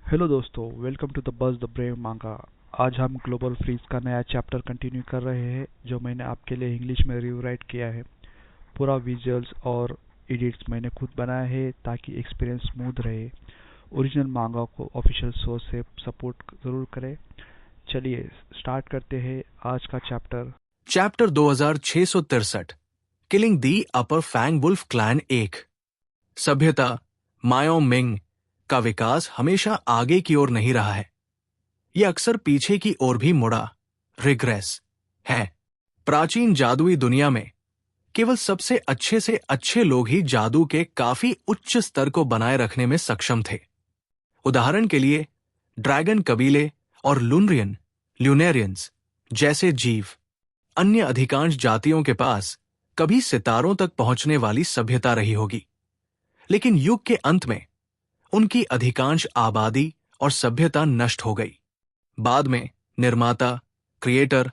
Hello दोस्तों, welcome to the buzz the brave manga. आज हम ग्लोबल फ्रीज का नया चैप्टर कंटिन्यू कर रहे हैं जो मैंने आपके लिए इंग्लिश में रिवराइट किया है। पूरा विजुअल्स और एडिट्स मैंने खुद बनाया है ताकि एक्सपीरियंस स्मूथ रहे। ओरिजिनल मांगा को ऑफिशियल सोर्स से सपोर्ट जरूर करें। चलिए स्टार्ट करते हैं आज का chapter. Chapter 2663 killing the upper fang wolf clan 1। सभ्यता मायो मिंग का विकास हमेशा आगे की ओर नहीं रहा है, यह अक्सर पीछे की ओर भी मुड़ा रिग्रेस है। प्राचीन जादुई दुनिया में केवल सबसे अच्छे से अच्छे लोग ही जादू के काफी उच्च स्तर को बनाए रखने में सक्षम थे। उदाहरण के लिए ड्रैगन कबीले और ल्यूनेरियंस जैसे जीव। अन्य अधिकांश जातियों के पास कभी सितारों तक पहुंचने वाली सभ्यता रही होगी, लेकिन युग के अंत में उनकी अधिकांश आबादी और सभ्यता नष्ट हो गई। बाद में निर्माता क्रिएटर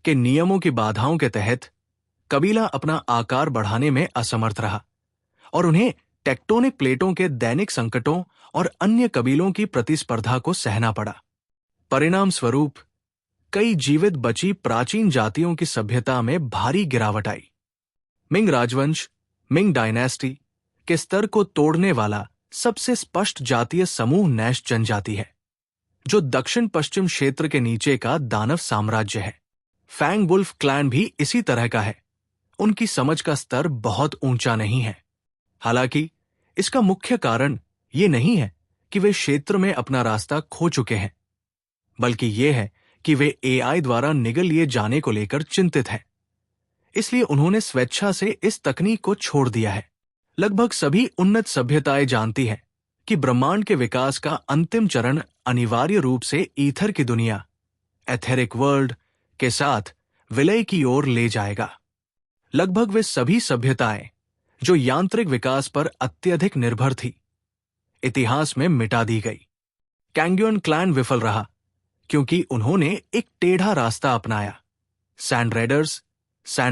के नियमों की बाधाओं के तहत कबीला अपना आकार बढ़ाने में असमर्थ रहा और उन्हें टेक्टोनिक प्लेटों के दैनिक संकटों और अन्य कबीलों की प्रतिस्पर्धा को सहना पड़ा। परिणाम स्वरूप कई जीवित बची प्राचीन जातियों की सभ्यता में भारी गिरावट आई। मिंग राजवंश, मिंग डायनेस्टी के स्तर को तोड़ने वाला सबसे स्पष्ट जातीय समूह नैश जनजाति है, जो दक्षिण पश्चिम क्षेत्र के नीचे का दानव साम्राज्य है। फैंग वुल्फ क्लैन भी इसी तरह का है। उनकी समझ का स्तर बहुत ऊंचा नहीं है। हालांकि इसका मुख्य कारण ये नहीं है कि वे क्षेत्र में अपना रास्ता खो चुके हैं, बल्कि ये है कि वे एआई द्वारा निगल लिए जाने को लेकर चिंतित हैं। इसलिए उन्होंने स्वेच्छा से इस तकनीक को छोड़ दिया है। लगभग सभी उन्नत सभ्यताएं जानती हैं कि ब्रह्मांड के विकास का अंतिम चरण अनिवार्य रूप से ईथर की दुनिया, एथेरिक वर्ल्ड के साथ विलय की ओर ले जाएगा। लगभग वे सभी सभ्यताएं जो यांत्रिक विकास पर अत्यधिक निर्भर थी, इतिहास में मिटा दी गई। कैंग्युअन क्लैन विफल रहा क्योंकि उन्होंने एक टेढ़ा रास्ता अपनाया। सैंड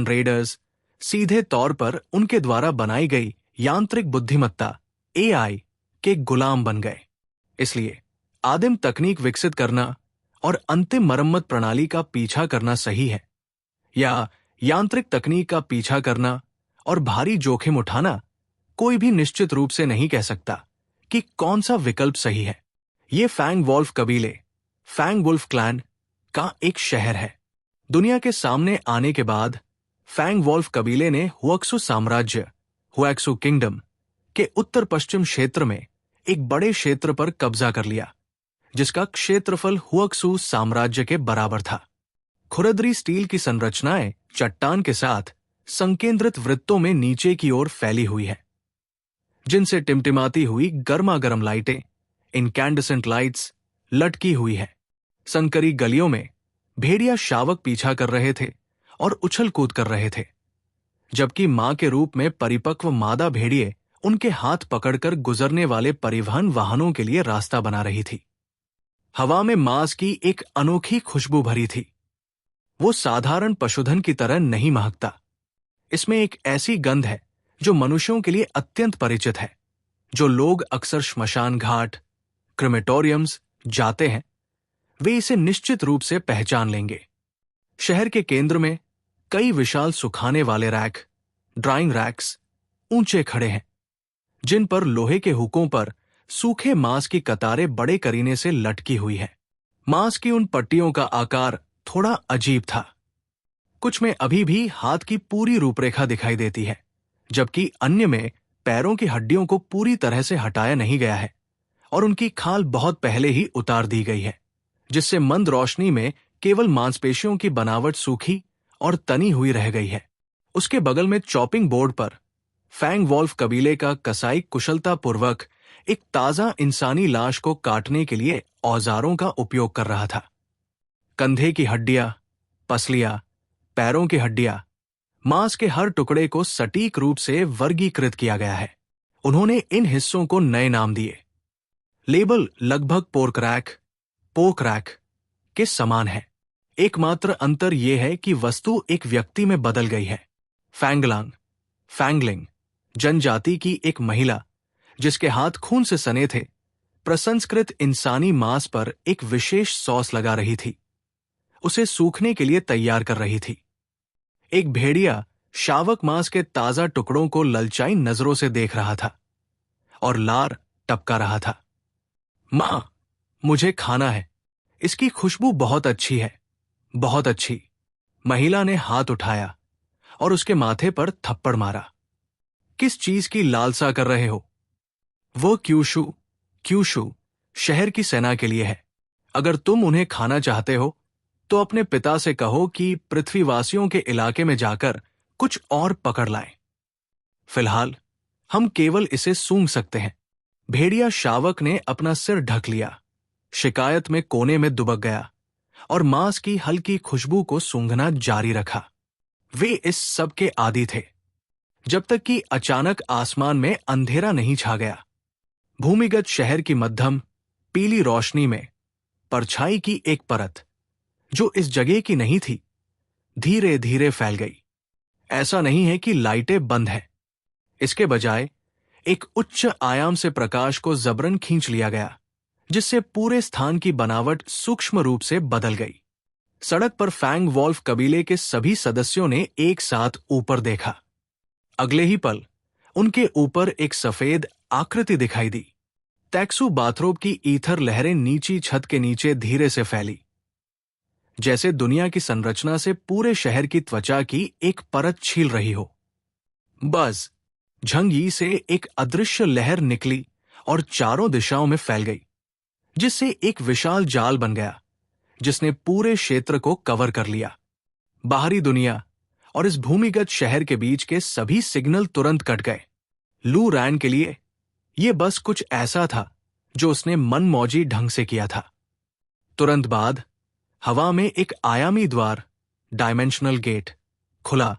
रेडर्स सीधे तौर पर उनके द्वारा बनाई गई यांत्रिक बुद्धिमत्ता एआई के गुलाम बन गए। इसलिए आदिम तकनीक विकसित करना और अंतिम मरम्मत प्रणाली का पीछा करना सही है, या यांत्रिक तकनीक का पीछा करना और भारी जोखिम उठाना कोई भी निश्चित रूप से नहीं कह सकता कि कौन सा विकल्प सही है। ये फैंग वुल्फ कबीले, फैंग वुल्फ क्लैन का एक शहर है। दुनिया के सामने आने के बाद फैंग वुल्फ कबीले ने हुआक्सू साम्राज्य, हुआक्सू किंगडम के उत्तर पश्चिम क्षेत्र में एक बड़े क्षेत्र पर कब्जा कर लिया, जिसका क्षेत्रफल हुआक्सू साम्राज्य के बराबर था। खुरदरी स्टील की संरचनाएं चट्टान के साथ संकेंद्रित वृत्तों में नीचे की ओर फैली हुई है, जिनसे टिमटिमाती हुई गर्मागर्म लाइटें, इनकैंडेसेंट लाइट्स, लटकी हुई है। संकरी गलियों में भेड़िया शावक पीछा कर रहे थे और उछल कूद कर रहे थे, जबकि मां के रूप में परिपक्व मादा भेड़िए उनके हाथ पकड़कर गुजरने वाले परिवहन वाहनों के लिए रास्ता बना रही थी। हवा में मांस की एक अनोखी खुशबू भरी थी। वो साधारण पशुधन की तरह नहीं महकता। इसमें एक ऐसी गंध है जो मनुष्यों के लिए अत्यंत परिचित है। जो लोग अक्सर श्मशान घाट, क्रिमेटोरियम्स जाते हैं, वे इसे निश्चित रूप से पहचान लेंगे। शहर के केंद्र में कई विशाल सुखाने वाले रैक, ड्राइंग रैक्स ऊंचे खड़े हैं, जिन पर लोहे के हुकों पर सूखे मांस की कतारें बड़े करीने से लटकी हुई है। मांस की उन पट्टियों का आकार थोड़ा अजीब था। कुछ में अभी भी हाथ की पूरी रूपरेखा दिखाई देती है, जबकि अन्य में पैरों की हड्डियों को पूरी तरह से हटाया नहीं गया है और उनकी खाल बहुत पहले ही उतार दी गई है, जिससे मंद रोशनी में केवल मांसपेशियों की बनावट सूखी और तनी हुई रह गई है। उसके बगल में चॉपिंग बोर्ड पर फैंग वुल्फ कबीले का कसाई कुशलतापूर्वक एक ताजा इंसानी लाश को काटने के लिए औजारों का उपयोग कर रहा था। कंधे की हड्डियां, पसलियां, पैरों की हड्डियां, मांस के हर टुकड़े को सटीक रूप से वर्गीकृत किया गया है। उन्होंने इन हिस्सों को नए नाम दिए। लेबल लगभग पोक रैक के समान है। एकमात्र अंतर यह है कि वस्तु एक व्यक्ति में बदल गई है। फैंगलिंग जनजाति की एक महिला जिसके हाथ खून से सने थे, प्रसंस्कृत इंसानी मांस पर एक विशेष सॉस लगा रही थी, उसे सूखने के लिए तैयार कर रही थी। एक भेड़िया शावक मांस के ताजा टुकड़ों को ललचाई नजरों से देख रहा था और लार टपका रहा था। मां, मुझे खाना है, इसकी खुशबू बहुत अच्छी है, बहुत अच्छी। महिला ने हाथ उठाया और उसके माथे पर थप्पड़ मारा। किस चीज की लालसा कर रहे हो? वो क्यूशू शहर की सेना के लिए है। अगर तुम उन्हें खाना चाहते हो तो अपने पिता से कहो कि पृथ्वीवासियों के इलाके में जाकर कुछ और पकड़ लाएं। फिलहाल हम केवल इसे सूंघ सकते हैं। भेड़िया शावक ने अपना सिर ढक लिया, शिकायत में कोने में दुबक गया और मांस की हल्की खुशबू को सूंघना जारी रखा। वे इस सब के आदी थे, जब तक कि अचानक आसमान में अंधेरा नहीं छा गया। भूमिगत शहर की मध्यम पीली रोशनी में परछाई की एक परत, जो इस जगह की नहीं थी, धीरे धीरे फैल गई। ऐसा नहीं है कि लाइटें बंद हैं, इसके बजाय एक उच्च आयाम से प्रकाश को जबरन खींच लिया गया, जिससे पूरे स्थान की बनावट सूक्ष्म रूप से बदल गई। सड़क पर फैंग वॉल्फ कबीले के सभी सदस्यों ने एक साथ ऊपर देखा। अगले ही पल उनके ऊपर एक सफेद आकृति दिखाई दी। टैक्सू बाथरोब की ईथर लहरें नीची छत के नीचे धीरे से फैली, जैसे दुनिया की संरचना से पूरे शहर की त्वचा की एक परत छील रही हो। बस झंगी से एक अदृश्य लहर निकली और चारों दिशाओं में फैल गई, जिससे एक विशाल जाल बन गया, जिसने पूरे क्षेत्र को कवर कर लिया। बाहरी दुनिया और इस भूमिगत शहर के बीच के सभी सिग्नल तुरंत कट गए। लू रैन के लिए यह बस कुछ ऐसा था जो उसने मनमौजी ढंग से किया था। तुरंत बाद हवा में एक आयामी द्वार, डायमेंशनल गेट, खुला,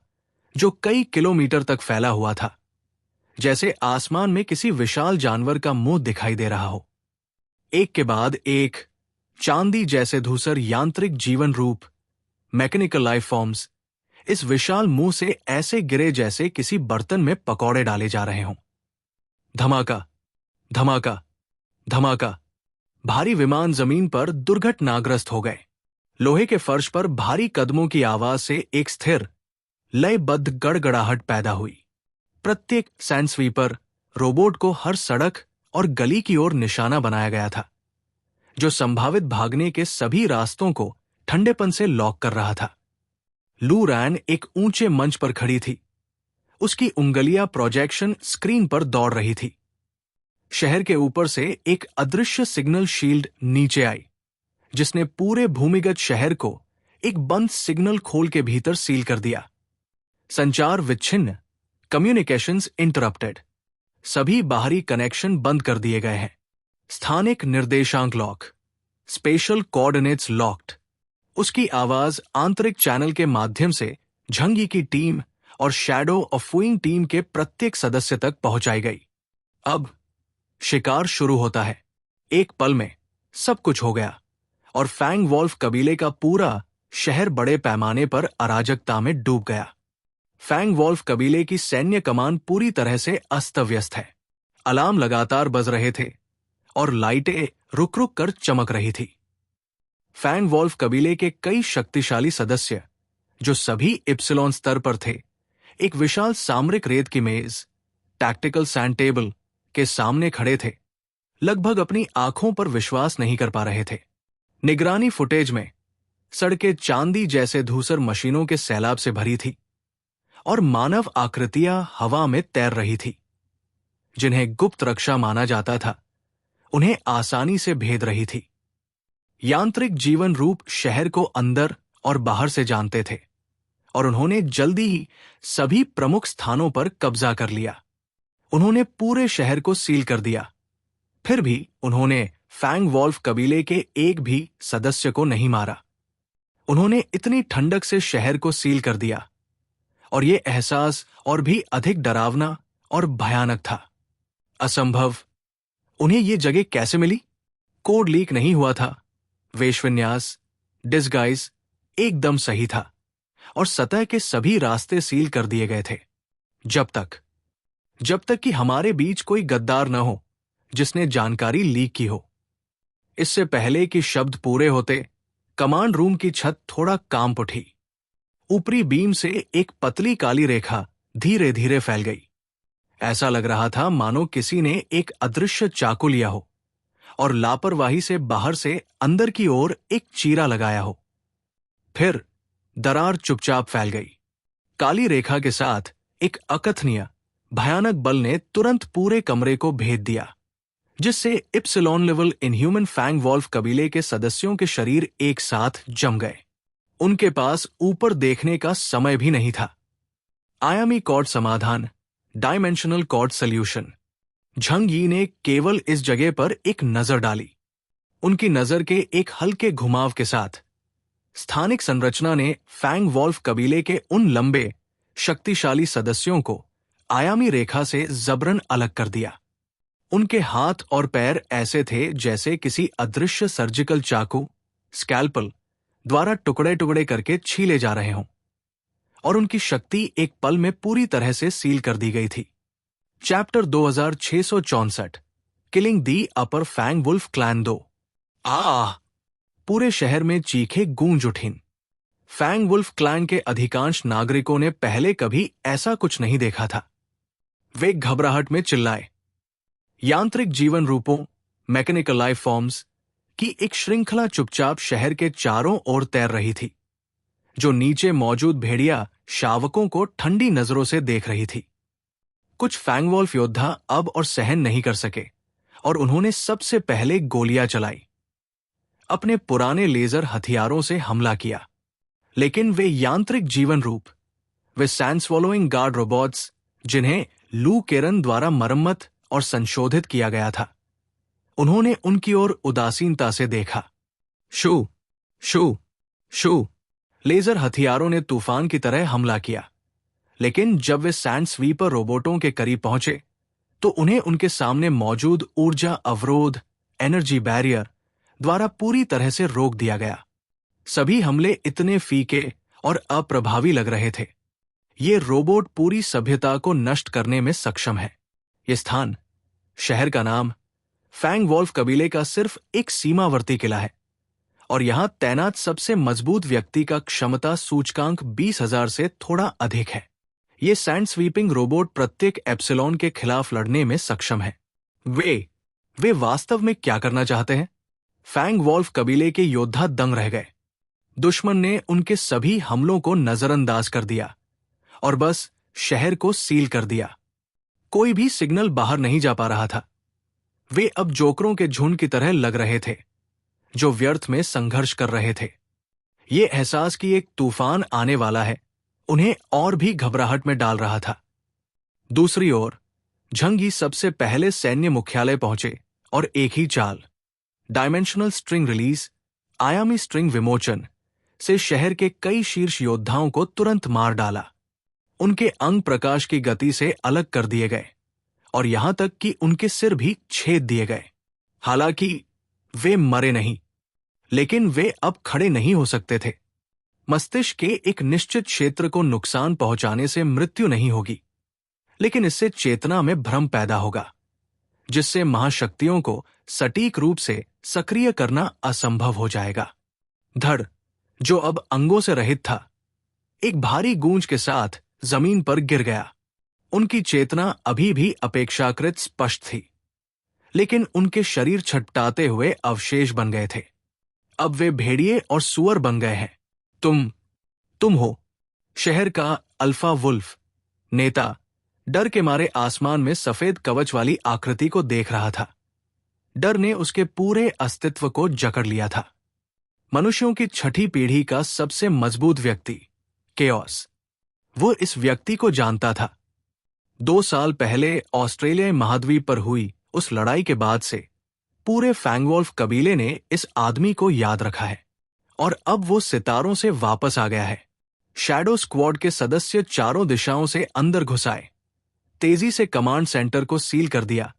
जो कई किलोमीटर तक फैला हुआ था, जैसे आसमान में किसी विशाल जानवर का मुंह दिखाई दे रहा हो। एक के बाद एक चांदी जैसे धूसर यांत्रिक जीवन रूप, मैकेनिकल लाइफ फॉर्म्स, इस विशाल मुंह से ऐसे गिरे जैसे किसी बर्तन में पकौड़े डाले जा रहे हों। धमाका, धमाका, धमाका। भारी विमान जमीन पर दुर्घटनाग्रस्त हो गए। लोहे के फर्श पर भारी कदमों की आवाज से एक स्थिर, लयबद्ध गड़गड़ाहट पैदा हुई। प्रत्येक सैंड स्वीपर रोबोट को हर सड़क और गली की ओर निशाना बनाया गया था, जो संभावित भागने के सभी रास्तों को ठंडेपन से लॉक कर रहा था। लू रैन एक ऊंचे मंच पर खड़ी थी। उसकी उंगलियां प्रोजेक्शन स्क्रीन पर दौड़ रही थी। शहर के ऊपर से एक अदृश्य सिग्नल शील्ड नीचे आई, जिसने पूरे भूमिगत शहर को एक बंद सिग्नल खोल के भीतर सील कर दिया। संचार विच्छिन्न, कम्युनिकेशंस इंटरप्टेड, सभी बाहरी कनेक्शन बंद कर दिए गए हैं। स्थानिक निर्देशांक लॉक, स्पेशल कोऑर्डिनेट्स लॉक्ड। उसकी आवाज आंतरिक चैनल के माध्यम से झंगी की टीम और शैडो ऑफ फूइंग टीम के प्रत्येक सदस्य तक पहुंचाई गई। अब शिकार शुरू होता है। एक पल में सब कुछ हो गया और फैंग वॉल्फ कबीले का पूरा शहर बड़े पैमाने पर अराजकता में डूब गया। फैंग वॉल्फ कबीले की सैन्य कमान पूरी तरह से अस्त व्यस्त है। अलार्म लगातार बज रहे थे और लाइटें रुक रुक कर चमक रही थी। फैंग वॉल्फ कबीले के कई शक्तिशाली सदस्य, जो सभी इप्सिलॉन स्तर पर थे, एक विशाल सामरिक रेत की मेज, टैक्टिकल सैंड टेबल के सामने खड़े थे, लगभग अपनी आंखों पर विश्वास नहीं कर पा रहे थे। निगरानी फुटेज में सड़कें चांदी जैसे धूसर मशीनों के सैलाब से भरी थी और मानव आकृतियां हवा में तैर रही थी। जिन्हें गुप्त रक्षा माना जाता था, उन्हें आसानी से भेद रही थी। यांत्रिक जीवन रूप शहर को अंदर और बाहर से जानते थे और उन्होंने जल्दी ही सभी प्रमुख स्थानों पर कब्जा कर लिया। उन्होंने पूरे शहर को सील कर दिया। फिर भी उन्होंने फैंग वॉल्फ कबीले के एक भी सदस्य को नहीं मारा। उन्होंने इतनी ठंडक से शहर को सील कर दिया और यह एहसास और भी अधिक डरावना और भयानक था। असंभव। उन्हें यह जगह कैसे मिली? कोड लीक नहीं हुआ था। वेशविन्यास, डिस्गाइज एकदम सही था और सतह के सभी रास्ते सील कर दिए गए थे। जब तक कि हमारे बीच कोई गद्दार न हो जिसने जानकारी लीक की हो। इससे पहले कि शब्द पूरे होते, कमांड रूम की छत थोड़ा कांप उठी। ऊपरी बीम से एक पतली काली रेखा धीरे धीरे फैल गई। ऐसा लग रहा था मानो किसी ने एक अदृश्य चाकू लिया हो और लापरवाही से बाहर से अंदर की ओर एक चीरा लगाया हो। फिर दरार चुपचाप फैल गई। काली रेखा के साथ एक अकथनीय भयानक बल ने तुरंत पूरे कमरे को भेद दिया, जिससे epsilon level inhuman fang wolf कबीले के सदस्यों के शरीर एक साथ जम गए। उनके पास ऊपर देखने का समय भी नहीं था। आयामी कॉर्ड समाधान, डायमेंशनल कॉर्ड सॉल्यूशन। झंग यी ने केवल इस जगह पर एक नजर डाली। उनकी नजर के एक हल्के घुमाव के साथ स्थानिक संरचना ने फैंग वॉल्फ कबीले के उन लंबे, शक्तिशाली सदस्यों को आयामी रेखा से जबरन अलग कर दिया। उनके हाथ और पैर ऐसे थे जैसे किसी अदृश्य सर्जिकल चाकू, स्कैल्पल द्वारा टुकड़े टुकड़े करके छीले जा रहे हों, और उनकी शक्ति एक पल में पूरी तरह से सील कर दी गई थी। Chapter 2664, killing the upper fang wolf clan 2। पूरे शहर में चीखें गूंज उठीं। फैंग वुल्फ क्लैन के अधिकांश नागरिकों ने पहले कभी ऐसा कुछ नहीं देखा था। वे घबराहट में चिल्लाए। यांत्रिक जीवन रूपों, मैकेनिकल लाइफ फॉर्म्स की एक श्रृंखला चुपचाप शहर के चारों ओर तैर रही थी, जो नीचे मौजूद भेड़िया शावकों को ठंडी नजरों से देख रही थी। कुछ फैंगवॉल्फ योद्धा अब और सहन नहीं कर सके और उन्होंने सबसे पहले गोलियां चलाई। अपने पुराने लेजर हथियारों से हमला किया, लेकिन वे यांत्रिक जीवन रूप, वे सैंड स्वॉलोइंग गार्ड रोबोट्स, जिन्हें लू केरन द्वारा मरम्मत और संशोधित किया गया था, उन्होंने उनकी ओर उदासीनता से देखा। शू शू शू लेजर हथियारों ने तूफान की तरह हमला किया, लेकिन जब वे सैंड स्वीपर रोबोटों के करीब पहुंचे तो उन्हें उनके सामने मौजूद ऊर्जा अवरोध, एनर्जी बैरियर द्वारा पूरी तरह से रोक दिया गया। सभी हमले इतने फीके और अप्रभावी लग रहे थे। ये रोबोट पूरी सभ्यता को नष्ट करने में सक्षम है। ये स्थान, शहर का नाम, फैंग वॉल्फ कबीले का सिर्फ एक सीमावर्ती किला है, और यहां तैनात सबसे मजबूत व्यक्ति का क्षमता सूचकांक 20,000 से थोड़ा अधिक है। ये सैंड स्वीपिंग रोबोट प्रत्येक एप्सिलॉन के खिलाफ लड़ने में सक्षम है। वे वास्तव में क्या करना चाहते हैं? फैंग वॉल्फ कबीले के योद्धा दंग रह गए। दुश्मन ने उनके सभी हमलों को नजरअंदाज कर दिया और बस शहर को सील कर दिया। कोई भी सिग्नल बाहर नहीं जा पा रहा था। वे अब जोकरों के झुंड की तरह लग रहे थे, जो व्यर्थ में संघर्ष कर रहे थे। ये एहसास कि एक तूफान आने वाला है उन्हें और भी घबराहट में डाल रहा था। दूसरी ओर झंग यी सबसे पहले सैन्य मुख्यालय पहुंचे और एक ही चाल, डायमेंशनल स्ट्रिंग रिलीज, आयामी स्ट्रिंग विमोचन से शहर के कई शीर्ष योद्धाओं को तुरंत मार डाला। उनके अंग प्रकाश की गति से अलग कर दिए गए और यहां तक कि उनके सिर भी छेद दिए गए। हालांकि वे मरे नहीं, लेकिन वे अब खड़े नहीं हो सकते थे। मस्तिष्क के एक निश्चित क्षेत्र को नुकसान पहुंचाने से मृत्यु नहीं होगी, लेकिन इससे चेतना में भ्रम पैदा होगा, जिससे महाशक्तियों को सटीक रूप से सक्रिय करना असंभव हो जाएगा। धड़, जो अब अंगों से रहित था, एक भारी गूंज के साथ जमीन पर गिर गया। उनकी चेतना अभी भी अपेक्षाकृत स्पष्ट थी, लेकिन उनके शरीर छटपटाते हुए अवशेष बन गए थे। अब वे भेड़िए और सुअर बन गए हैं। तुम हो शहर का अल्फा वुल्फ नेता। डर के मारे आसमान में सफेद कवच वाली आकृति को देख रहा था। डर ने उसके पूरे अस्तित्व को जकड़ लिया था। मनुष्यों की छठी पीढ़ी का सबसे मजबूत व्यक्ति, केओस, वो इस व्यक्ति को जानता था। 2 साल पहले ऑस्ट्रेलियाई महाद्वीप पर हुई उस लड़ाई के बाद से पूरे फैंगवॉल्फ कबीले ने इस आदमी को याद रखा है, और अब वो सितारों से वापस आ गया है। शैडो स्क्वाड के सदस्य चारों दिशाओं से अंदर घुस आए, तेजी से कमांड सेंटर को सील कर दिया,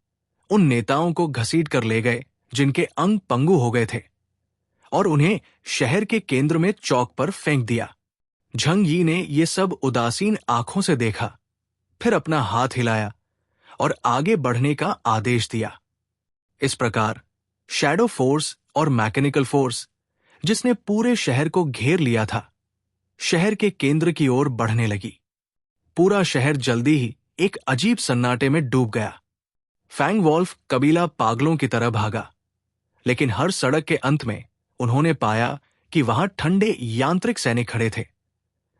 उन नेताओं को घसीट कर ले गए जिनके अंग पंगु हो गए थे, और उन्हें शहर के केंद्र में चौक पर फेंक दिया। झंग यी ने ये सब उदासीन आंखों से देखा, फिर अपना हाथ हिलाया और आगे बढ़ने का आदेश दिया। इस प्रकार शैडो फोर्स और मैकेनिकल फोर्स, जिसने पूरे शहर को घेर लिया था, शहर के केंद्र की ओर बढ़ने लगी। पूरा शहर जल्दी ही एक अजीब सन्नाटे में डूब गया। फैंगवॉल्फ कबीला पागलों की तरह भागा, लेकिन हर सड़क के अंत में उन्होंने पाया कि वहां ठंडे यांत्रिक सैनिक खड़े थे,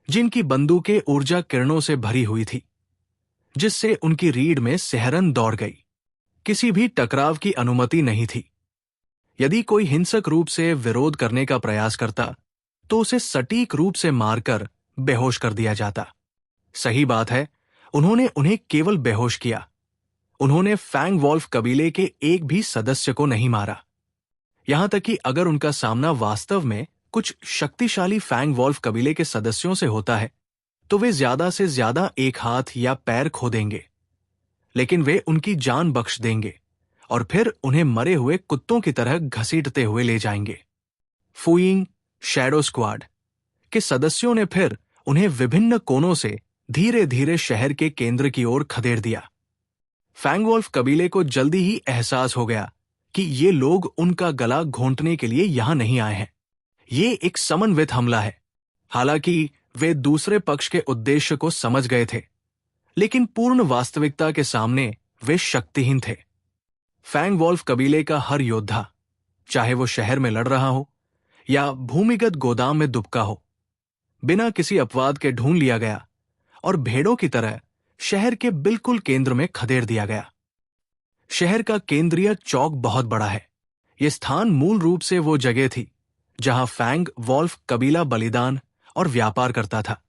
जिनकी बंदूकें ऊर्जा किरणों से भरी हुई थी, जिससे उनकी रीढ़ में सिहरन दौड़ गई। किसी भी टकराव की अनुमति नहीं थी। यदि कोई हिंसक रूप से विरोध करने का प्रयास करता तो उसे सटीक रूप से मारकर बेहोश कर दिया जाता। सही बात है, उन्होंने उन्हें केवल बेहोश किया। उन्होंने फैंगवॉल्फ कबीले के एक भी सदस्य को नहीं मारा। यहां तक कि अगर उनका सामना वास्तव में कुछ शक्तिशाली फैंगवॉल्फ कबीले के सदस्यों से होता है तो वे ज्यादा से ज्यादा एक हाथ या पैर खो देंगे, लेकिन वे उनकी जान बख्श देंगे और फिर उन्हें मरे हुए कुत्तों की तरह घसीटते हुए ले जाएंगे। फुइंग शैडो स्क्वाड के सदस्यों ने फिर उन्हें विभिन्न कोनों से धीरे धीरे शहर के केंद्र की ओर खदेड़ दिया। फैंगवॉल्फ कबीले को जल्दी ही एहसास हो गया कि ये लोग उनका गला घोंटने के लिए यहां नहीं आए हैं। ये एक समन्वित हमला है। हालांकि वे दूसरे पक्ष के उद्देश्य को समझ गए थे, लेकिन पूर्ण वास्तविकता के सामने वे शक्तिहीन थे। फैंगवॉल्फ कबीले का हर योद्धा, चाहे वो शहर में लड़ रहा हो या भूमिगत गोदाम में दुबका हो, बिना किसी अपवाद के ढूंढ लिया गया और भेड़ों की तरह शहर के बिल्कुल केंद्र में खदेड़ दिया गया। शहर का केंद्रीय चौक बहुत बड़ा है। यह स्थान मूल रूप से वो जगह थी जहां फैंग वॉल्फ कबीला बलिदान और व्यापार करता था,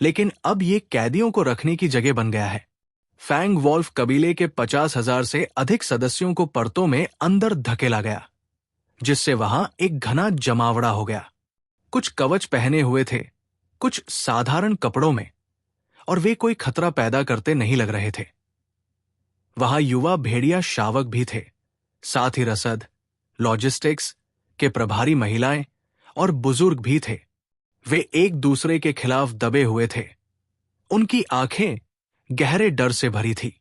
लेकिन अब ये कैदियों को रखने की जगह बन गया है। फैंग वॉल्फ कबीले के 50,000 से अधिक सदस्यों को परतों में अंदर धकेला गया, जिससे वहां एक घना जमावड़ा हो गया। कुछ कवच पहने हुए थे, कुछ साधारण कपड़ों में, और वे कोई खतरा पैदा करते नहीं लग रहे थे। वहां युवा भेड़िया शावक भी थे, साथ ही रसद, लॉजिस्टिक्स के प्रभारी महिलाएं और बुजुर्ग भी थे। वे एक दूसरे के खिलाफ दबे हुए थे। उनकी आंखें गहरे डर से भरी थी।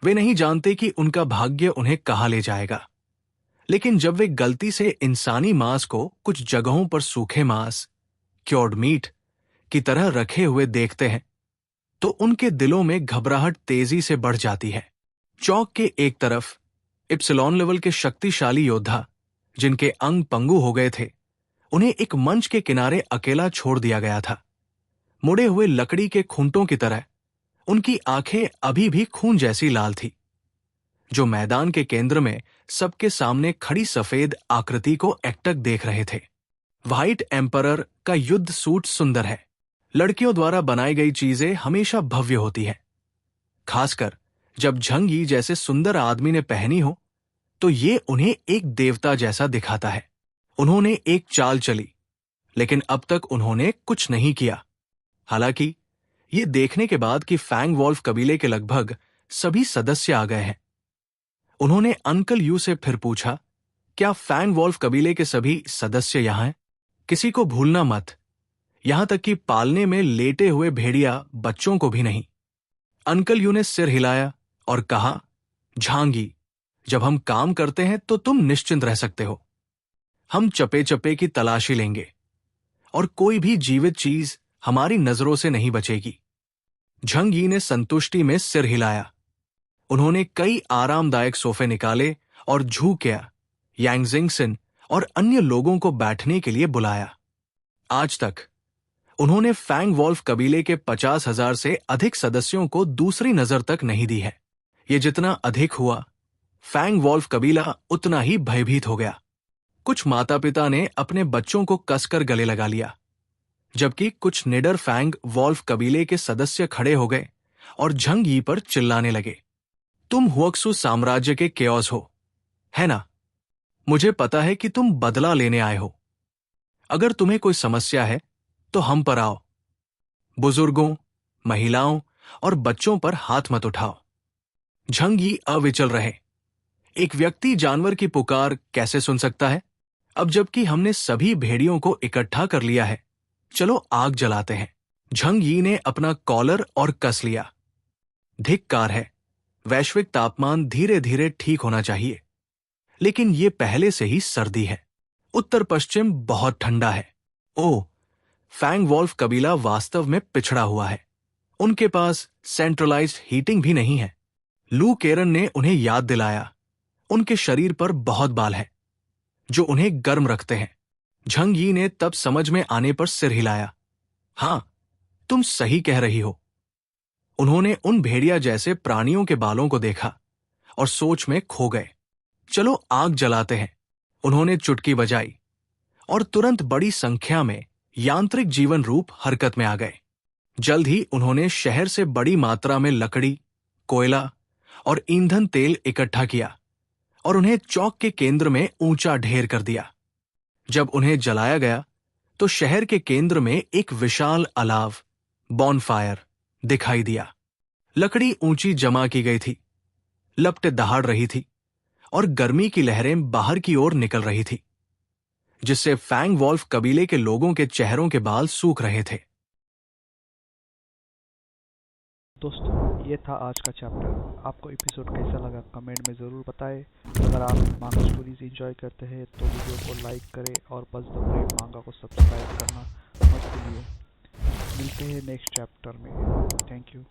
वे नहीं जानते कि उनका भाग्य उन्हें कहां ले जाएगा, लेकिन जब वे गलती से इंसानी मांस को कुछ जगहों पर सूखे मांस, क्योर्ड मीट की तरह रखे हुए देखते हैं तो उनके दिलों में घबराहट तेजी से बढ़ जाती है। चौक के एक तरफ इप्सिलॉन लेवल के शक्तिशाली योद्धा, जिनके अंग पंगु हो गए थे, उन्हें एक मंच के किनारे अकेला छोड़ दिया गया था। मुड़े हुए लकड़ी के खूंटों की तरह उनकी आंखें अभी भी खून जैसी लाल थी। जो मैदान के केंद्र में सबके सामने खड़ी सफेद आकृति को एकटक देख रहे थे। व्हाइट एम्परर का युद्ध सूट सुंदर है। लड़कियों द्वारा बनाई गई चीजें हमेशा भव्य होती हैं, खासकर जब झंग यी जैसे सुंदर आदमी ने पहनी हो तो ये उन्हें एक देवता जैसा दिखाता है। उन्होंने एक चाल चली, लेकिन अब तक उन्होंने कुछ नहीं किया। हालांकि ये देखने के बाद कि फैंग वॉल्फ कबीले के लगभग सभी सदस्य आ गए हैं, उन्होंने अंकल यू से फिर पूछा, क्या फैंग वॉल्फ कबीले के सभी सदस्य यहां हैं? किसी को भूलना मत, यहां तक कि पालने में लेटे हुए भेड़िया बच्चों को भी नहीं। अंकल यू ने सिर हिलाया और कहा, झांगी, जब हम काम करते हैं तो तुम निश्चिंत रह सकते हो। हम चपे चपे की तलाशी लेंगे और कोई भी जीवित चीज हमारी नजरों से नहीं बचेगी। झंग यी ने संतुष्टि में सिर हिलाया। उन्होंने कई आरामदायक सोफे निकाले और झूकिया यांग जिंगसिन और अन्य लोगों को बैठने के लिए बुलाया। आज तक उन्होंने फैंग वॉल्फ कबीले के 50,000 से अधिक सदस्यों को दूसरी नजर तक नहीं दी है। ये जितना अधिक हुआ, फैंग वॉल्फ कबीला उतना ही भयभीत हो गया। कुछ माता पिता ने अपने बच्चों को कसकर गले लगा लिया, जबकि कुछ निडर फैंग वॉल्फ कबीले के सदस्य खड़े हो गए और झंग यी पर चिल्लाने लगे, तुम हुक्सू साम्राज्य के केओस हो, है ना? मुझे पता है कि तुम बदला लेने आए हो। अगर तुम्हें कोई समस्या है तो हम पर आओ। बुजुर्गों, महिलाओं और बच्चों पर हाथ मत उठाओ। झंग यी अविचल रहे। एक व्यक्ति जानवर की पुकार कैसे सुन सकता है? अब जबकि हमने सभी भेड़ियों को इकट्ठा कर लिया है, चलो आग जलाते हैं। झंग यी ने अपना कॉलर और कस लिया। धिक्कार है, वैश्विक तापमान धीरे धीरे ठीक होना चाहिए। लेकिन ये पहले से ही सर्दी है। उत्तर पश्चिम बहुत ठंडा है। ओह, फैंग वॉल्फ कबीला वास्तव में पिछड़ा हुआ है। उनके पास सेंट्रलाइज्ड हीटिंग भी नहीं है। लू केरन ने उन्हें याद दिलाया, उनके शरीर पर बहुत बाल हैं जो उन्हें गर्म रखते हैं। झंग यी ने तब समझ में आने पर सिर हिलाया। हां, तुम सही कह रही हो। उन्होंने उन भेड़िया जैसे प्राणियों के बालों को देखा और सोच में खो गए। चलो आग जलाते हैं। उन्होंने चुटकी बजाई और तुरंत बड़ी संख्या में यांत्रिक जीवन रूप हरकत में आ गए। जल्द ही उन्होंने शहर से बड़ी मात्रा में लकड़ी, कोयला और ईंधन तेल इकट्ठा किया और उन्हें चौक के केंद्र में ऊंचा ढेर कर दिया। जब उन्हें जलाया गया तो शहर के केंद्र में एक विशाल अलाव, बॉनफायर, दिखाई दिया। लकड़ी ऊंची जमा की गई थी, लपटें दहाड़ रही थी और गर्मी की लहरें बाहर की ओर निकल रही थी, जिससे फैंग वॉल्फ कबीले के लोगों के चेहरों के बाल सूख रहे थे। दोस्तों, ये था आज का चैप्टर। आपको एपिसोड कैसा लगा कमेंट में ज़रूर बताएं। अगर आप मांगा स्टोरीज एंजॉय करते हैं तो वीडियो को लाइक करें और बस द ब्रेव मांगा को सब्सक्राइब करना मत भूलिए। मिलते हैं नेक्स्ट चैप्टर में। Thank you.